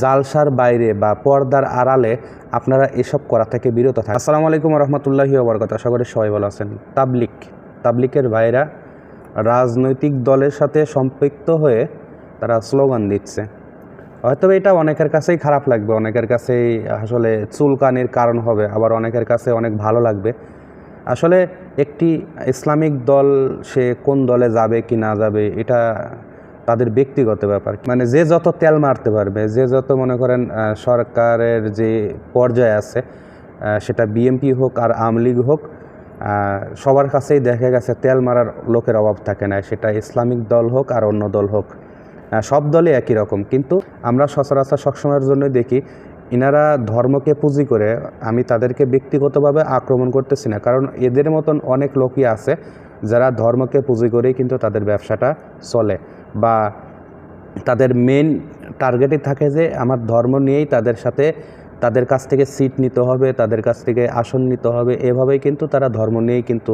জালসার বাইরে বা পর্দার আড়ালে আপনারা এসব করা থেকে বিরত থাকেন। আসসালামু আলাইকুম রহমতুল্লাহি ওয়া বারাকাতুহু। আশা করি সবাই ভালো আছেন। তাবলিকের ভাইরা রাজনৈতিক দলের সাথে সম্পৃক্ত হয়ে তারা স্লোগান দিচ্ছে। হয়তো এটা অনেকের কাছেই খারাপ লাগবে, অনেকের কাছেই আসলে চুলকানির কারণ হবে, আবার অনেকের কাছে অনেক ভালো লাগবে। আসলে একটি ইসলামিক দল সে কোন দলে যাবে কি না যাবে এটা তাদের ব্যক্তিগত ব্যাপার। মানে যে যত তেল মারতে পারবে, যে যত মনে করেন সরকারের যে পর্যায়ে আছে, সেটা বিএনপি হোক আর আওয়ামী লীগ হোক, সবার কাছেই দেখা গেছে তেল মারার লোকের অভাব থাকে না, সেটা ইসলামিক দল হোক আর অন্য দল হোক, সব দলই একই রকম। কিন্তু আমরা সচরাচর সবসময়ের জন্য দেখি ইনারা ধর্মকে পুঁজি করে, আমি তাদেরকে ব্যক্তিগতভাবে আক্রমণ করতেছি না, কারণ এদের মতন অনেক লোকই আছে যারা ধর্মকে পুঁজি করেই কিন্তু তাদের ব্যবসাটা চলে, বা তাদের মেন টার্গেটই থাকে যে আমার ধর্ম নিয়েই তাদের কাছ থেকে সিট নিতে হবে, তাদের কাছ থেকে আসন নিতে হবে। এভাবেই কিন্তু তারা ধর্ম নিয়েই কিন্তু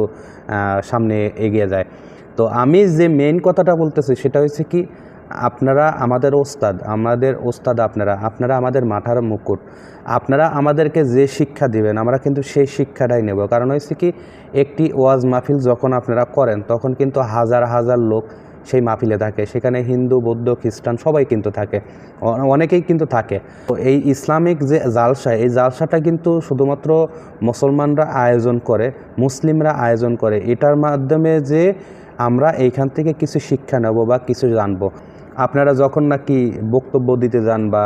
সামনে এগিয়ে যায়। তো আমি যে মেইন কথাটা বলতেছি সেটা হচ্ছে কি, আপনারা আমাদের ওস্তাদ, আপনারা আমাদের মাথার মুকুট। আপনারা আমাদেরকে যে শিক্ষা দিবেন আমরা কিন্তু সেই শিক্ষাটাই নেব। কারণ হচ্ছে কি, একটি ওয়াজ মাহফিল যখন আপনারা করেন তখন কিন্তু হাজার হাজার লোক সেই মাহফিলে থাকে, সেখানে হিন্দু, বৌদ্ধ, খ্রিস্টান সবাই কিন্তু থাকে, অনেকেই কিন্তু থাকে। তো এই ইসলামিক যে জালসা, এই জালসাটা কিন্তু শুধুমাত্র মুসলমানরা আয়োজন করে, মুসলিমরা আয়োজন করে। এটার মাধ্যমে যে আমরা এইখান থেকে কিছু শিক্ষা নেব বা কিছু জানবো। আপনারা যখন নাকি বক্তব্য দিতে যান বা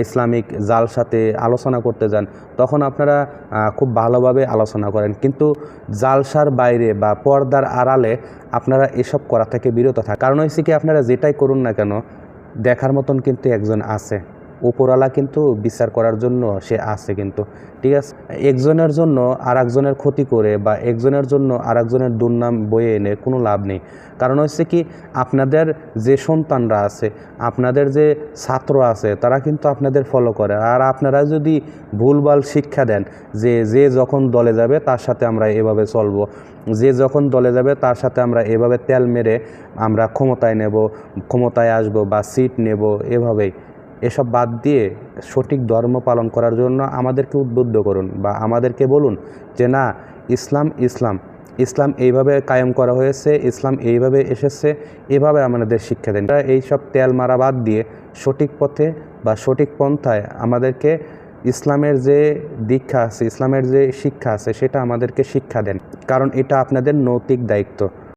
ইসলামিক জালসাতে আলোচনা করতে যান, তখন আপনারা খুব ভালোভাবে আলোচনা করেন, কিন্তু জালসার বাইরে বা পর্দার আড়ালে আপনারা এসব করা থেকে বিরত থাকেন। কারণ হচ্ছে কি, আপনারা যেটাই করুন না কেন দেখার মতন কিন্তু একজন আছে, উপরওয়ালা কিন্তু বিচার করার জন্য সে আছে কিন্তু, ঠিক আছে। একজনের জন্য আর একজনের ক্ষতি করে বা একজনের জন্য আর একজনের দুর্নাম বয়ে এনে কোনো লাভ নেই। কারণ হচ্ছে কি, আপনাদের যে সন্তানরা আছে, আপনাদের যে ছাত্র আছে, তারা কিন্তু আপনাদের ফলো করে। আর আপনারা যদি ভুলভাল শিক্ষা দেন যে যখন দলে যাবে তার সাথে আমরা এভাবে চলবো, যে যখন দলে যাবে তার সাথে আমরা এভাবে তেল মেরে আমরা ক্ষমতায় আসবো বা সিট নেব, এভাবেই, এসব বাদ দিয়ে সঠিক ধর্ম পালন করার জন্য আমাদেরকে উদ্বুদ্ধ করুন বা আমাদেরকে বলুন যে না, ইসলাম এইভাবে কায়েম করা হয়েছে, ইসলাম এইভাবে এসেছে, এভাবে আমাদের শিক্ষা দেন। এইসব তেল মারা বাদ দিয়ে সঠিক পথে বা সঠিক পন্থায় আমাদেরকে ইসলামের যে দীক্ষা আছে, ইসলামের যে শিক্ষা আছে, সেটা আমাদেরকে শিক্ষা দেন, কারণ এটা আপনাদের নৈতিক দায়িত্ব।